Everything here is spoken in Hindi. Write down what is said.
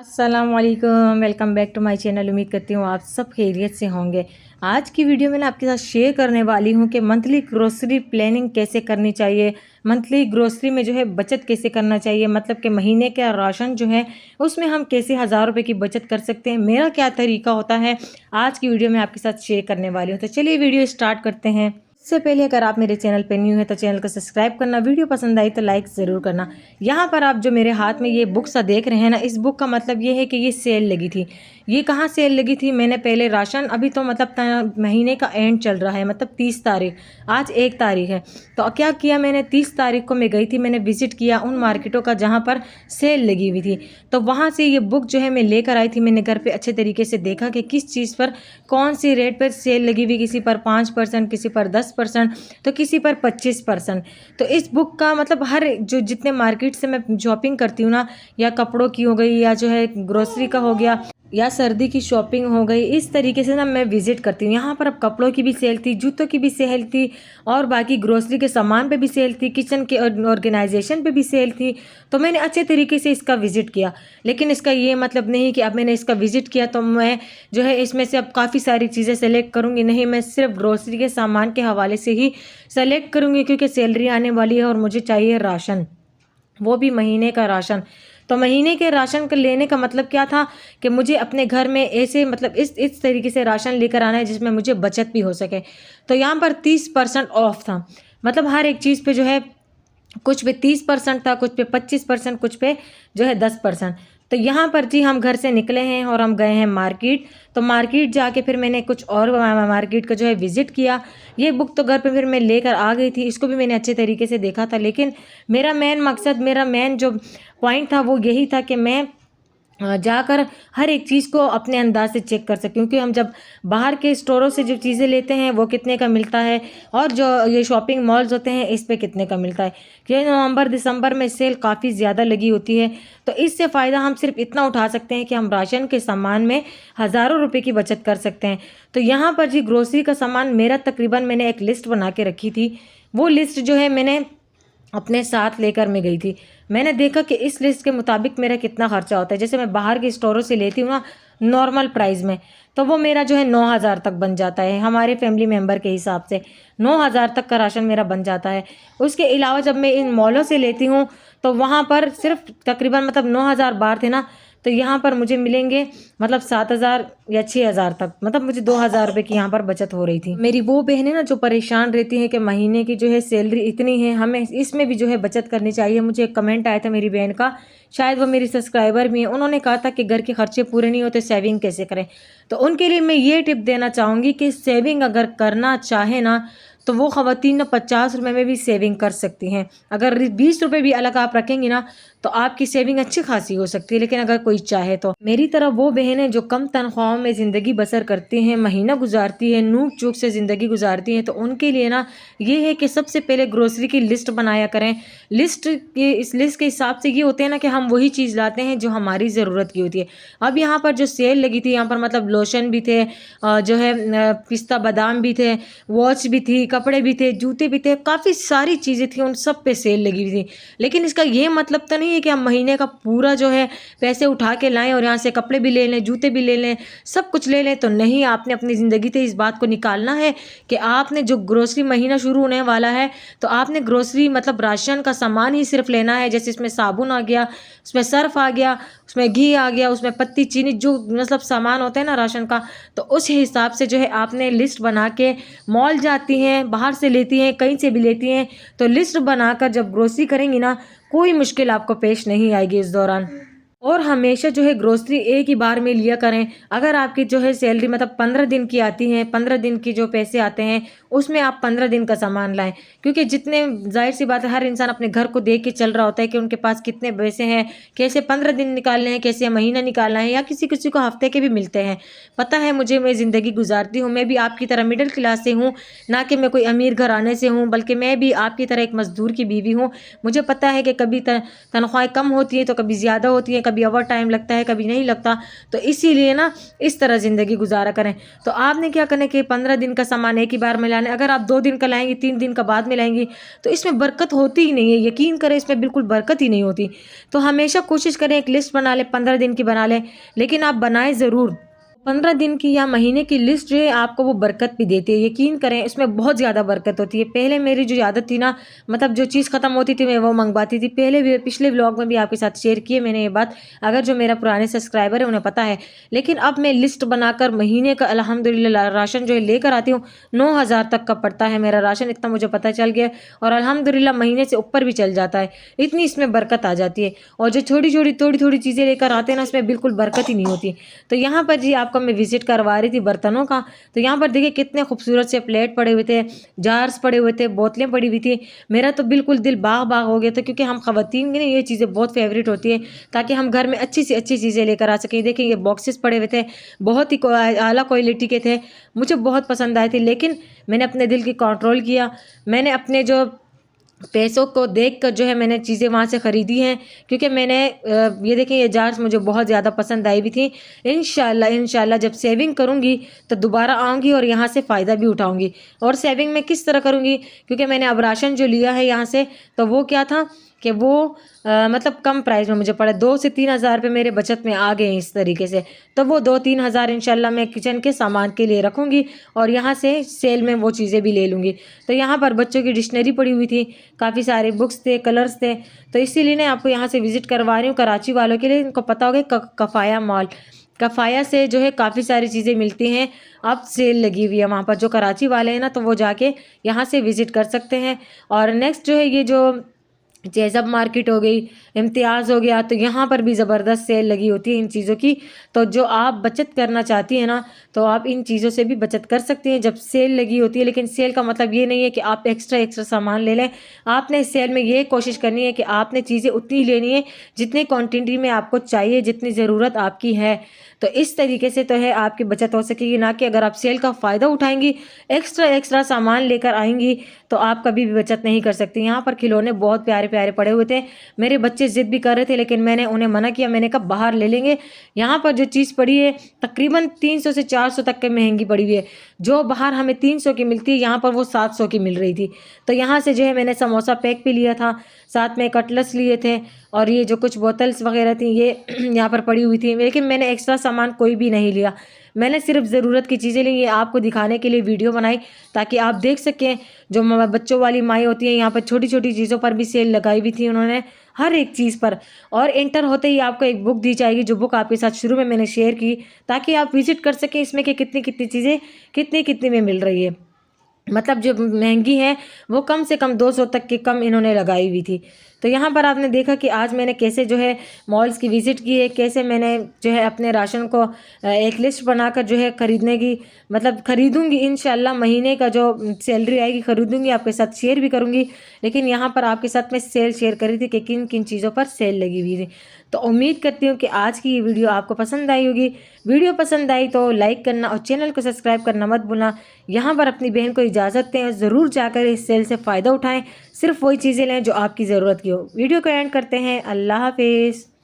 अस्सलामुअलैकुम, welcome back to my channel. उम्मीद करती हूँ आप सब खैरियत से होंगे। आज की वीडियो में ना आपके साथ शेयर करने वाली हूँ कि मंथली ग्रोसरी प्लानिंग कैसे करनी चाहिए, मंथली ग्रोसरी में जो है बचत कैसे करना चाहिए, मतलब कि महीने का राशन जो है उसमें हम कैसे 1000 रुपये की बचत कर सकते हैं, मेरा क्या तरीका होता है, आज की वीडियो में आपके साथ शेयर करने वाली हूँ। तो चलिए वीडियो स्टार्ट करते हैं। इससे पहले अगर आप मेरे चैनल पर न्यू है तो चैनल को सब्सक्राइब करना, वीडियो पसंद आई तो लाइक ज़रूर करना। यहाँ पर आप जो मेरे हाथ में ये बुक सा देख रहे हैं ना, इस बुक का मतलब ये है कि ये सेल लगी थी। ये कहाँ सेल लगी थी, मैंने पहले राशन, अभी तो मतलब महीने का एंड चल रहा है, मतलब 30 तारीख, आज 1 तारीख है। तो क्या किया मैंने, 30 तारीख को मैं गई थी, मैंने विजिट किया उन मार्केटों का जहाँ पर सेल लगी हुई थी। तो वहाँ से ये बुक जो है मैं लेकर आई थी। मैंने घर पे अच्छे तरीके से देखा कि किस चीज़ पर कौन सी रेट पर सेल लगी हुई, किसी पर 5%, किसी पर 10%, तो किसी पर 25%। तो इस बुक का मतलब हर जो जितने मार्केट से मैं शॉपिंग करती हूँ ना, या कपड़ों की हो गई, या जो है ग्रोसरी का हो गया, या सर्दी की शॉपिंग हो गई, इस तरीके से ना मैं विजिट करती हूँ। यहाँ पर अब कपड़ों की भी सेल थी, जूतों की भी सेल थी, और बाकी ग्रोसरी के सामान पे भी सेल थी, किचन के ऑर्गेनाइजेशन पे भी सेल थी। तो मैंने अच्छे तरीके से इसका विजिट किया। लेकिन इसका ये मतलब नहीं कि अब मैंने इसका विजिट किया तो मैं जो है इसमें से अब काफ़ी सारी चीज़ें सेलेक्ट करूँगी, नहीं, मैं सिर्फ ग्रोसरी के सामान के हवाले से ही सेलेक्ट करूँगी, क्योंकि सैलरी आने वाली है और मुझे चाहिए राशन, वो भी महीने का राशन। तो महीने के राशन का लेने का मतलब क्या था कि मुझे अपने घर में ऐसे मतलब इस तरीके से राशन लेकर आना है जिसमें मुझे बचत भी हो सके। तो यहाँ पर 30% ऑफ था, मतलब हर एक चीज़ पे जो है कुछ पे 30% था, कुछ पे 25%, कुछ पे जो है 10%। तो यहाँ पर जी हम घर से निकले हैं और हम गए हैं मार्केट। तो मार्केट जाके फिर मैंने कुछ और मार्केट का जो है विज़िट किया। ये बुक तो घर पे फिर मैं लेकर आ गई थी, इसको भी मैंने अच्छे तरीके से देखा था। लेकिन मेरा मेन मकसद, मेरा मेन जो पॉइंट था वो यही था कि मैं जाकर हर एक चीज़ को अपने अंदाज से चेक कर सकूं, क्योंकि हम जब बाहर के स्टोरों से जो चीज़ें लेते हैं वो कितने का मिलता है, और जो ये शॉपिंग मॉल्स होते हैं इस पे कितने का मिलता है। ये नवंबर दिसंबर में सेल काफ़ी ज़्यादा लगी होती है। तो इससे फ़ायदा हम सिर्फ इतना उठा सकते हैं कि हम राशन के सामान में हज़ारों रुपये की बचत कर सकते हैं। तो यहाँ पर जी ग्रोसरी का सामान मेरा तकरीबन, मैंने एक लिस्ट बना के रखी थी, वो लिस्ट जो है मैंने अपने साथ लेकर मैं गई थी। मैंने देखा कि इस लिस्ट के मुताबिक मेरा कितना खर्चा होता है। जैसे मैं बाहर के स्टोरों से लेती हूँ ना नॉर्मल प्राइस में, तो वो मेरा जो है 9000 तक बन जाता है, हमारे फैमिली मेम्बर के हिसाब से 9000 तक का राशन मेरा बन जाता है। उसके अलावा जब मैं इन मॉलों से लेती हूँ तो वहाँ पर सिर्फ तकरीबन मतलब 9000 बार थे ना, तो यहाँ पर मुझे मिलेंगे मतलब 7000 या 6000 तक, मतलब मुझे 2000 रुपये की यहाँ पर बचत हो रही थी। मेरी वो बहनें ना जो परेशान रहती हैं कि महीने की जो है सैलरी इतनी है, हमें इसमें भी जो है बचत करनी चाहिए। मुझे एक कमेंट आया था मेरी बहन का, शायद वो मेरी सब्सक्राइबर भी हैं, उन्होंने कहा था कि घर के खर्चे पूरे नहीं होते, सेविंग कैसे करें। तो उनके लिए मैं ये टिप देना चाहूँगी कि सेविंग अगर करना चाहे ना, तो वो ख़वातीन 50 रुपये में भी सेविंग कर सकती हैं। अगर 20 रुपये भी अलग आप रखेंगी ना तो आपकी सेविंग अच्छी खासी हो सकती है। लेकिन अगर कोई चाहे तो मेरी तरह वो बहनें जो कम तनख्वाहों में ज़िंदगी बसर करती हैं, महीना गुजारती हैं, नूक चूक से ज़िंदगी गुजारती हैं, तो उनके लिए ना ये है कि सबसे पहले ग्रोसरी की लिस्ट बनाया करें। इस लिस्ट के हिसाब से ये होते हैं ना कि हम वही चीज़ लाते हैं जो हमारी ज़रूरत की होती है। अब यहाँ पर जो सेल लगी थी, यहाँ पर मतलब लोशन भी थे, जो है पिस्ता बादाम भी थे, वॉच भी थी, कपड़े भी थे, जूते भी थे, काफ़ी सारी चीज़ें थी, उन सब पे सेल लगी हुई थी। लेकिन इसका ये मतलब तो नहीं है कि हम महीने का पूरा जो है पैसे उठा के लाएं और यहाँ से कपड़े भी ले लें, जूते भी ले लें, सब कुछ ले लें। तो नहीं, आपने अपनी ज़िंदगी से इस बात को निकालना है कि आपने जो ग्रोसरी महीना शुरू होने वाला है, तो आपने ग्रोसरी मतलब राशन का सामान ही सिर्फ लेना है। जैसे इसमें साबुन आ गया, उसमें सर्फ आ गया, उसमें घी आ गया, उसमें पत्ती चीनी, जो मतलब सामान होता है ना राशन का, तो उस हिसाब से जो है आपने लिस्ट बना के, मॉल जाती हैं, बाहर से लेती हैं, कहीं से भी लेती हैं, तो लिस्ट बनाकर जब ग्रोसरी करेंगी ना, कोई मुश्किल आपको पेश नहीं आएगी इस दौरान। और हमेशा जो है ग्रोसरी एक ही बार में लिया करें। अगर आपकी जो है सैलरी मतलब 15 दिन की आती है, 15 दिन की जो पैसे आते हैं उसमें आप 15 दिन का सामान लाएं, क्योंकि जितने, जाहिर सी बात है, हर इंसान अपने घर को देख के चल रहा होता है कि उनके पास कितने पैसे हैं, कैसे 15 दिन निकालने हैं, कैसे महीना निकालना है, या किसी किसी को हफ्ते के भी मिलते हैं। पता है मुझे, मैं ज़िंदगी गुजारती हूँ, मैं भी आपकी तरह मिडिल क्लास से हूँ, ना कि मैं कोई अमीर घराने से हूँ, बल्कि मैं भी आपकी तरह एक मज़दूर की बीवी हूँ। मुझे पता है कि कभी तनख्वाहें कम होती हैं तो कभी ज़्यादा होती हैं, कभी ओवर टाइम लगता है, कभी नहीं लगता। तो इसीलिए ना इस तरह ज़िंदगी गुजारा करें। तो आपने क्या करना है कि 15 दिन का सामान एक ही बार में लाना है। अगर आप 2 दिन का लाएंगी, 3 दिन का बाद में लाएंगी, तो इसमें बरकत होती ही नहीं है। यकीन करें, इसमें बिल्कुल बरकत ही नहीं होती। तो हमेशा कोशिश करें एक लिस्ट बना लें, 15 दिन की बना लें, लेकिन आप बनाएं ज़रूर। 15 दिन की या महीने की लिस्ट जो है आपको वो बरकत भी देती है। यकीन करें, इसमें बहुत ज़्यादा बरकत होती है। पहले मेरी जो आदत थी ना, मतलब जो चीज़ ख़त्म होती थी मैं वो मंगवाती थी। पहले भी पिछले व्लॉग में भी आपके साथ शेयर किए मैंने ये बात, अगर जो मेरा पुराने सब्सक्राइबर है उन्हें पता है। लेकिन अब मैं लिस्ट बनाकर महीने का अल्हम्दुलिल्लाह राशन जो है लेकर आती हूँ। 9,000 तक का पड़ता है मेरा राशन, इतना मुझे पता चल गया। और अल्हम्दुलिल्लाह महीने से ऊपर भी चल जाता है, इतनी इसमें बरकत आ जाती है। और जो छोटी छोटी थोड़ी थोड़ी चीज़ें लेकर आते हैं ना, उसमें बिल्कुल बरकत ही नहीं होती। तो यहाँ पर जी आपको मैं विजिट करवा रही थी बर्तनों का। तो यहाँ पर देखिए कितने खूबसूरत से प्लेट पड़े हुए थे, जार्स पड़े हुए थे, बोतलें पड़ी हुई थी। मेरा तो बिल्कुल दिल बाग बाग हो गया था, क्योंकि हम ख़वातीन की ना ये चीज़ें बहुत फेवरेट होती है, ताकि हम घर में अच्छी से अच्छी चीज़ें लेकर आ सकें। देखिए ये बॉक्सेस पड़े हुए थे, बहुत ही आला क्वालिटी के थे, मुझे बहुत पसंद आए थे। लेकिन मैंने अपने दिल की कंट्रोल किया। मैंने अपने जो पैसों को देख कर जो है मैंने चीज़ें वहाँ से ख़रीदी हैं, क्योंकि मैंने ये देखें ये जार्स मुझे बहुत ज़्यादा पसंद आई भी थी। इंशाल्लाह जब सेविंग करूँगी तो दोबारा आऊँगी और यहाँ से फ़ायदा भी उठाऊँगी। और सेविंग मैं किस तरह करूँगी, क्योंकि मैंने अब राशन जो लिया है यहाँ से, तो वो क्या था कि वो मतलब कम प्राइस में मुझे पड़ा। 2 से 3 हज़ार रुपये मेरे बचत में आ गए हैं इस तरीके से। तो वो 2-3 हज़ार इंशाल्लाह मैं किचन के सामान के लिए रखूँगी, और यहाँ से सेल में वो चीज़ें भी ले लूँगी। तो यहाँ पर बच्चों की डिक्शनरी पड़ी हुई थी, काफ़ी सारे बुक्स थे, कलर्स थे। तो इसीलिए मैं आपको यहाँ से विज़िट करवा रही हूँ कराची वालों के लिए। इनको पता होगा कफ़ाया मॉल, कफ़ाया से जो है काफ़ी सारी चीज़ें मिलती हैं। अब सेल लगी हुई है वहाँ पर, जो कराची वाले हैं ना, तो वो जाके यहाँ से विज़िट कर सकते हैं। और नेक्स्ट जो है ये जो जैज़ब मार्केट हो गई, इम्तियाज़ हो गया, तो यहाँ पर भी ज़बरदस्त सेल लगी होती है इन चीज़ों की। तो जो आप बचत करना चाहती हैं ना, तो आप इन चीज़ों से भी बचत कर सकती हैं जब सेल लगी होती है। लेकिन सेल का मतलब ये नहीं है कि आप एक्स्ट्रा सामान ले लें। आपने इस सेल में ये कोशिश करनी है कि आपने चीज़ें उतनी लेनी है जितनी क्वान्टिटी में आपको चाहिए, जितनी ज़रूरत आपकी है। तो इस तरीके से तो है आपकी बचत हो सकेगी, ना कि अगर आप सेल का फ़ायदा उठाएंगी, एक्स्ट्रा सामान लेकर आएंगी, तो आप कभी भी बचत नहीं कर सकती। यहाँ पर खिलौने बहुत प्यारे प्यारे पड़े हुए थे। मेरे बच्चे ज़िद भी कर रहे थे, लेकिन मैंने उन्हें मना किया। मैंने कहा बाहर ले लेंगे। यहाँ पर जो चीज़ पड़ी है तकरीबन 300 से 400 तक के महंगी पड़ी हुई है। जो बाहर हमें 300 की मिलती है, यहाँ पर वो 700 की मिल रही थी। तो यहाँ से जो है मैंने समोसा पैक भी लिया था, साथ में कटलस लिए थे, और ये जो कुछ बोतल्स वगैरह थी ये यहाँ पर पड़ी हुई थी। लेकिन मैंने एक्स्ट्रा सामान कोई भी नहीं लिया, मैंने सिर्फ ज़रूरत की चीज़ें ली। ये आपको दिखाने के लिए वीडियो बनाई, ताकि आप देख सकें। जो बच्चों वाली माएँ होती हैं, यहाँ पर छोटी छोटी चीज़ों पर भी सेल लगाई हुई थी उन्होंने, हर एक चीज़ पर। और एंटर होते ही आपको एक बुक दी जाएगी, जो बुक आपके साथ शुरू में मैंने शेयर की, ताकि आप विजिट कर सकें इसमें कि कितनी कितनी चीज़ें कितनी कितनी में मिल रही है। मतलब जो महंगी है वो कम से कम 200 तक की कम इन्होंने लगाई हुई थी। तो यहाँ पर आपने देखा कि आज मैंने कैसे जो है मॉल्स की विज़िट की है, कैसे मैंने जो है अपने राशन को एक लिस्ट बनाकर जो है ख़रीदने की, मतलब ख़रीदूँगी इंशाल्लाह। महीने का जो सैलरी आएगी ख़रीदूँगी, आपके साथ शेयर भी करूँगी। लेकिन यहाँ पर आपके साथ मैं सेल शेयर कर रही थी कि किन किन चीज़ों पर सेल लगी हुई थी। तो उम्मीद करती हूँ कि आज की ये वीडियो आपको पसंद आई होगी। वीडियो पसंद आई तो लाइक करना और चैनल को सब्सक्राइब करना मत भूलना। यहाँ पर अपनी बहन को इजाज़त दें, ज़रूर जाकर इस सेल से फ़ायदा उठाएं। सिर्फ वही चीज़ें लें जो आपकी ज़रूरत की हो। वीडियो को एंड करते हैं। अल्लाह हाफिज़।